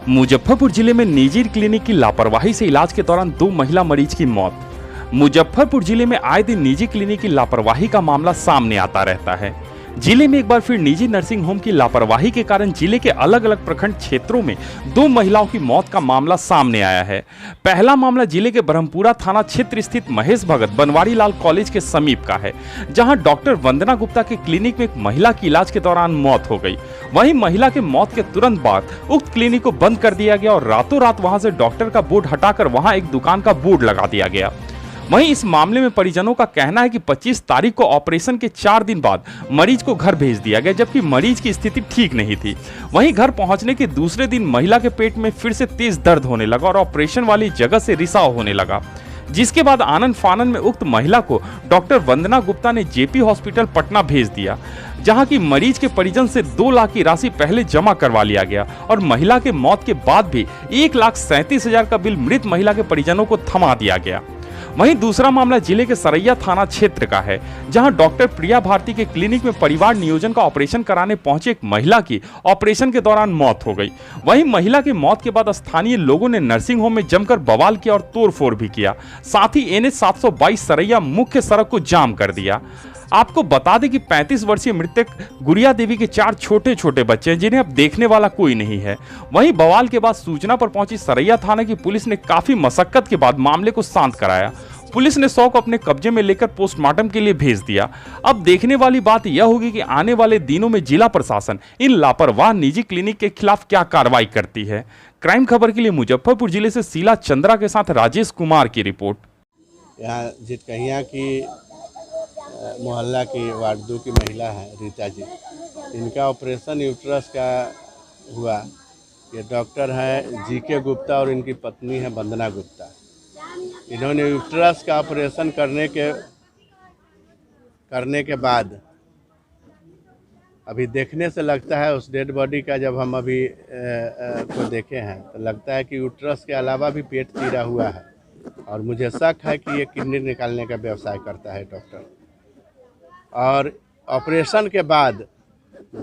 मुजफ्फरपुर जिले में निजी क्लिनिक की लापरवाही से इलाज के दौरान 2 महिला मरीज की मौत। मुजफ्फरपुर जिले में आए दिन निजी क्लिनिक की लापरवाही का मामला सामने आता रहता है। जिले में एक बार फिर निजी नर्सिंग होम की लापरवाही के कारण जिले के अलग अलग प्रखंड क्षेत्रों में 2 महिलाओं की मौत का मामला सामने आया है। पहला मामला जिले के ब्रह्मपुरा थाना क्षेत्र स्थित महेश भगत बनवारी लाल कॉलेज के समीप का है, जहां डॉक्टर वंदना गुप्ता के क्लिनिक में एक महिला की इलाज के दौरान मौत हो गई। वहीं महिला के मौत के तुरंत बाद उक्त क्लिनिक को बंद कर दिया गया और रातों रात वहां से डॉक्टर का बोर्ड हटाकर वहां एक दुकान का बोर्ड लगा दिया गया। वहीं इस मामले में परिजनों का कहना है कि 25 तारीख को ऑपरेशन के 4 दिन बाद मरीज को घर भेज दिया गया, जबकि मरीज की स्थिति ठीक नहीं थी। वहीं घर पहुंचने के दूसरे दिन महिला के पेट में फिर से तेज दर्द होने लगा और ऑपरेशन वाली जगह से रिसाव होने लगा, जिसके बाद आनन फानन में उक्त महिला को डॉक्टर वंदना गुप्ता ने जेपी हॉस्पिटल पटना भेज दिया, जहां की मरीज के परिजन से 2 लाख की राशि पहले जमा करवा लिया गया और महिला के मौत के बाद भी 1,37,000 का बिल मृत महिला के परिजनों को थमा दिया गया। वहीं दूसरा मामला जिले के सरैया थाना क्षेत्र का है, जहां डॉक्टर प्रिया भारती के क्लिनिक में परिवार नियोजन का ऑपरेशन कराने पहुंचे एक महिला की ऑपरेशन के दौरान मौत हो गई। वहीं महिला की मौत के बाद स्थानीय लोगों ने नर्सिंग होम में जमकर बवाल किया और तोड़फोड़ भी किया। साथ ही NH 722 सरैया मुख्य सड़क को जाम कर दिया। आपको बता दें कि 35 वर्षीय मृतक गुड़िया देवी के 4 छोटे छोटे बच्चे हैं, जिन्हें अब देखने वाला कोई नहीं है। वहीं बवाल के बाद सूचना पर पहुंची सरैया थाना की पुलिस ने काफी मशक्कत के बाद मामले को शांत कराया। पुलिस ने 100 को अपने कब्जे में लेकर पोस्टमार्टम के लिए भेज दिया। अब देखने वाली बात यह होगी कि आने वाले दिनों में जिला प्रशासन इन लापरवाह निजी क्लिनिक के खिलाफ क्या कार्रवाई करती है। क्राइम खबर के लिए मुजफ्फरपुर जिले से शीला चंद्रा के साथ राजेश कुमार की रिपोर्ट। यहाँ जितकहिया की मोहल्ला की वार्ड 2 की महिला है रीता जी, इनका ऑपरेशन यूट्रस का हुआ। ये डॉक्टर हैं GK गुप्ता और इनकी पत्नी है वंदना गुप्ता। इन्होंने यूट्रस का ऑपरेशन करने के बाद अभी देखने से लगता है, उस डेड बॉडी का जब हम अभी को देखे हैं तो लगता है कि यूट्रस के अलावा भी पेट चीरा हुआ है और मुझे शक है कि ये किडनी निकालने का व्यवसाय करता है डॉक्टर। और ऑपरेशन के बाद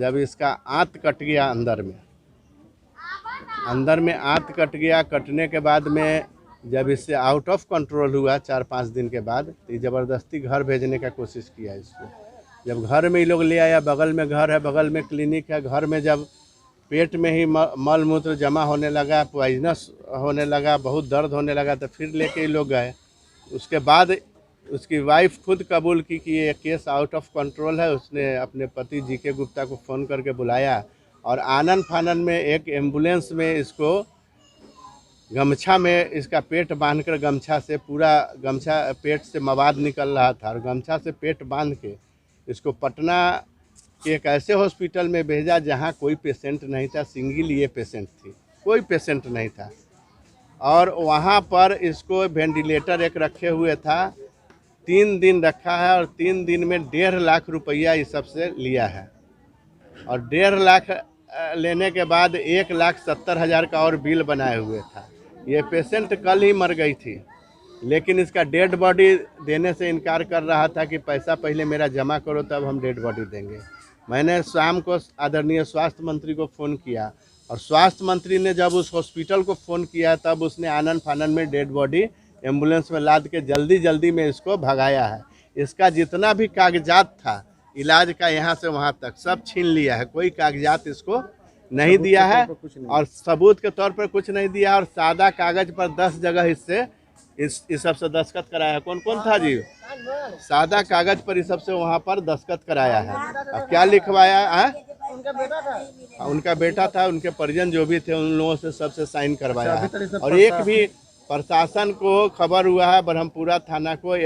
जब इसका आंत कट गया अंदर में आंत कट गया, कटने के बाद में जब इससे आउट ऑफ कंट्रोल हुआ 4-5 दिन के बाद, तो ज़बरदस्ती घर भेजने का कोशिश किया इसको। जब घर में ये लोग ले आया, बगल में घर है, बगल में क्लिनिक है, घर में जब पेट में ही मल मूत्र जमा होने लगा, पॉइजनस होने लगा, बहुत दर्द होने लगा, तो फिर लेके ये लोग गए। उसके बाद उसकी वाइफ खुद कबूल की कि ये केस आउट ऑफ कंट्रोल है। उसने अपने पति GK गुप्ता को फ़ोन करके बुलाया और आनन फानन में एक एम्बुलेंस में इसको गमछा में इसका पेट बांधकर, गमछा से पूरा गमछा पेट से मवाद निकल रहा था और गमछा से पेट बांध के इसको पटना के एक ऐसे हॉस्पिटल में भेजा जहां कोई पेशेंट नहीं था। सिंगल ये पेशेंट थी, कोई पेशेंट नहीं था। और वहां पर इसको वेंटिलेटर एक रखे हुए था। 3 दिन रखा है और 3 दिन में 1.5 लाख रुपया इस सबसे लिया है। और 1.5 लाख लेने के बाद 1,70,000 का और बिल बनाए हुए था। ये पेशेंट कल ही मर गई थी, लेकिन इसका डेड बॉडी देने से इनकार कर रहा था कि पैसा पहले मेरा जमा करो तब हम डेड बॉडी देंगे। मैंने शाम को आदरणीय स्वास्थ्य मंत्री को फ़ोन किया और स्वास्थ्य मंत्री ने जब उस हॉस्पिटल को फ़ोन किया तब उसने आनन फानन में डेड बॉडी एम्बुलेंस में लाद के जल्दी में इसको भगाया है। इसका जितना भी कागजात था इलाज का यहाँ से वहाँ तक सब छीन लिया है। कोई कागजात इसको नहीं दिया है और सबूत के तौर पर कुछ नहीं दिया और सादा कागज पर 10 जगह इससे इस सब से दस्तखत कराया है। कौन कौन था जी? सादा कागज पर इस सब से वहाँ पर दस्तखत कराया है। अब क्या लिखवाया है? उनका बेटा था, उनके परिजन जो भी थे उन लोगों से सबसे साइन करवाया है। और एक भी प्रशासन को खबर हुआ है, ब्रह्मपुरा थाना को,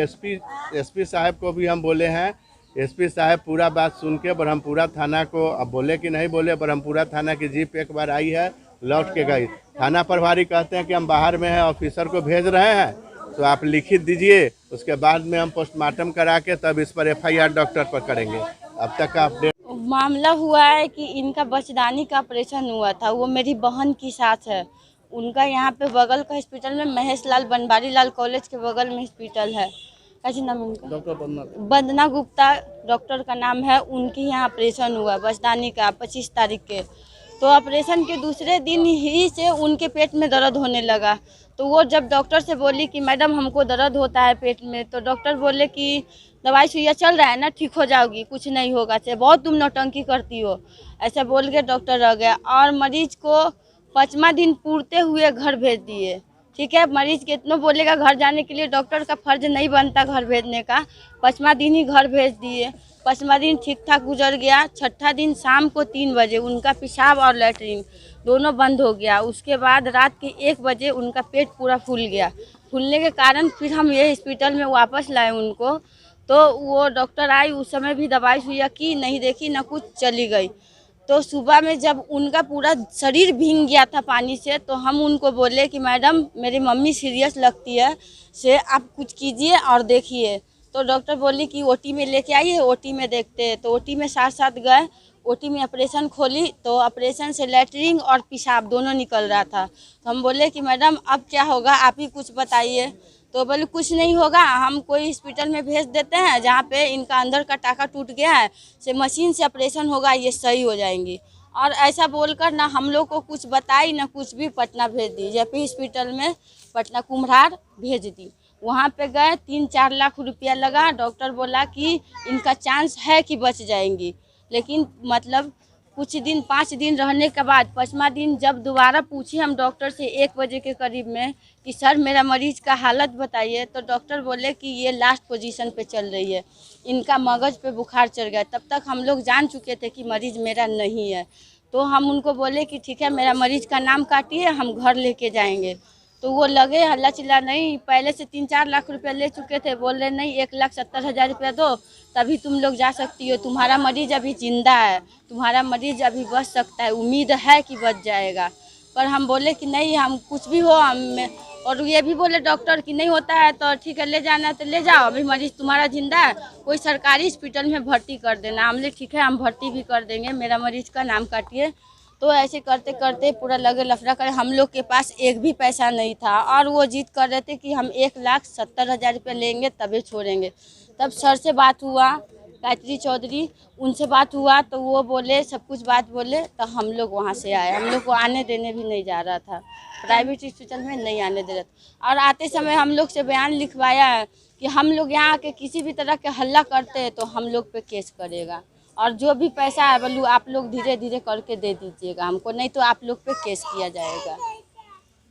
SP साहब को भी हम बोले हैं। SP साहब पूरा बात सुन के ब्रह्मपुरा थाना को, अब बोले कि नहीं बोले, ब्रह्मपुरा थाना की जीप एक बार आई है, लौट के गई। थाना प्रभारी कहते हैं कि हम बाहर में हैं, ऑफिसर को भेज रहे हैं, तो आप लिखित दीजिए, उसके बाद में हम पोस्टमार्टम करा के तब इस पर FIR डॉक्टर पर करेंगे। अब तक का अपडेट मामला हुआ है कि इनका बचदानी का ऑपरेशन हुआ था। वो मेरी बहन की साथ है। उनका यहाँ पे बगल का हॉस्पिटल में महेश लाल बनवारी लाल कॉलेज के बगल में हॉस्पिटल है। कैसे नाम उनका? डॉक्टर वंदना गुप्ता डॉक्टर का नाम है। उनके यहाँ ऑपरेशन हुआ बचदानी का 25 तारीख के। तो ऑपरेशन के दूसरे दिन ही से उनके पेट में दर्द होने लगा। तो वो जब डॉक्टर से बोली कि मैडम हमको दर्द होता है पेट में, तो डॉक्टर बोले कि दवाई सुइया चल रहा है ना, ठीक हो जाओगी, कुछ नहीं होगा, से बहुत तुम नौटंकी करती हो, ऐसा बोल के डॉक्टर रह गया। और मरीज को 5वां दिन पूरते हुए घर भेज दिए। ठीक है, मरीज कितना बोलेगा घर जाने के लिए, डॉक्टर का फर्ज नहीं बनता घर भेजने का। 5वां दिन ही घर भेज दिए। 5वां दिन ठीक ठाक गुजर गया। 6ठा दिन शाम को 3 बजे उनका पेशाब और लैट्रिन दोनों बंद हो गया। उसके बाद रात के 1 बजे उनका पेट पूरा फूल गया। फूलने के कारण फिर हम ये हॉस्पिटल में वापस लाए उनको। तो वो डॉक्टर आई, उस समय भी दवाई सुइया की नहीं, देखी ना कुछ, चली गई। तो सुबह में जब उनका पूरा शरीर भीग गया था पानी से, तो हम उनको बोले कि मैडम मेरी मम्मी सीरियस लगती है, से आप कुछ कीजिए और देखिए। तो डॉक्टर बोली कि ओटी में लेके आइए, ओटी में देखते हैं। तो ओटी में साथ साथ गए। ओटी में ऑपरेशन खोली तो ऑपरेशन से लैट्रिन और पेशाब दोनों निकल रहा था। तो हम बोले कि मैडम अब क्या होगा, आप ही कुछ बताइए। तो बोले कुछ नहीं होगा, हम कोई हॉस्पिटल में भेज देते हैं जहाँ पे इनका अंदर का टाका टूट गया है, से मशीन से ऑपरेशन होगा, ये सही हो जाएंगी। और ऐसा बोलकर ना हम लोग को कुछ बताई ना कुछ भी, पटना भेज दी। जेपी हॉस्पिटल में पटना कुम्हरार भेज दी। वहाँ पे गए, 3-4 लाख रुपया लगा। डॉक्टर बोला कि इनका चांस है कि बच जाएंगी, लेकिन मतलब कुछ दिन 5 दिन रहने के बाद 5वां दिन जब दोबारा पूछी हम डॉक्टर से 1 बजे के करीब में कि सर मेरा मरीज का हालत बताइए, तो डॉक्टर बोले कि ये लास्ट पोजीशन पे चल रही है, इनका मगज पे बुखार चढ़ गया। तब तक हम लोग जान चुके थे कि मरीज मेरा नहीं है। तो हम उनको बोले कि ठीक है, मेरा मरीज का नाम काटिए, हम घर लेके जाएंगे। तो वो लगे हल्ला चिल्ला, नहीं पहले से 3-4 लाख रुपया ले चुके थे। बोल रहे नहीं, 1,70,000 रुपया दो तभी तुम लोग जा सकती हो, तुम्हारा मरीज अभी जिंदा है, तुम्हारा मरीज अभी बच सकता है, उम्मीद है कि बच जाएगा। पर हम बोले कि नहीं, हम कुछ भी हो हम, और ये भी बोले डॉक्टर कि नहीं होता है तो ठीक है, ले जाना है तो ले जाओ, अभी मरीज तुम्हारा जिंदा है, कोई सरकारी हॉस्पिटल में भर्ती कर देना। हमने ठीक है, हम भर्ती भी कर देंगे, मेरा मरीज का नाम काटिए। तो ऐसे करते करते पूरा लगे लफड़ा करे। हम लोग के पास एक भी पैसा नहीं था और वो जिद कर रहे थे कि हम 1,70,000 रुपये लेंगे तभी छोड़ेंगे। तब सर से बात हुआ, गायत्री चौधरी, उनसे बात हुआ तो वो बोले, सब कुछ बात बोले, तो हम लोग वहाँ से आए। हम लोग को आने देने भी नहीं जा रहा था, प्राइवेट हॉस्पिटल में नहीं आने दे रहा था। और आते समय हम लोग से बयान लिखवाया है कि हम लोग यहाँ आके किसी भी तरह के हल्ला करते हैं तो हम लोग पे केस करेगा, और जो भी पैसा है बोलू आप लोग धीरे धीरे करके दे दीजिएगा हमको, नहीं तो आप लोग पे केस किया जाएगा।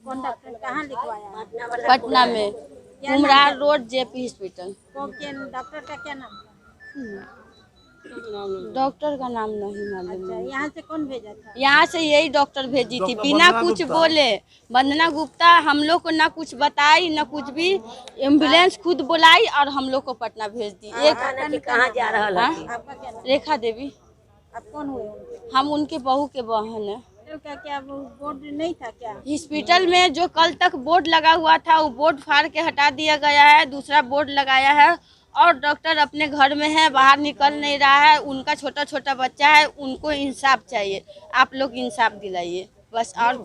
कौन डॉक्टर कहाँ लिखवाया? पटना में Kumhrar road JP hospital. Doctor का क्या नाम था? डॉक्टर का नाम नहीं मालूम। अच्छा, यहाँ से कौन भेजा था? यहाँ से यही डॉक्टर भेजी थी, बिना कुछ बोले। वंदना गुप्ता हम लोग को ना कुछ बताई ना कुछ भी, एम्बुलेंस खुद बुलाई और हम लोग को पटना भेज दी। एक कहाँ जा रहा है? आपका क्या नाम? रेखा देवी। आप कौन हुए उनके? हम उनके बहू के बहन है। तो क्या वो बोर्ड नहीं था क्या? हॉस्पिटल में जो कल तक बोर्ड लगा हुआ था वो बोर्ड फाड़ के हटा दिया गया है, दूसरा बोर्ड लगाया है। और डॉक्टर अपने घर में है, बाहर निकल नहीं रहा है, उनका छोटा छोटा बच्चा है, उनको इंसाफ चाहिए। आप लोग इंसाफ दिलाइए बस। और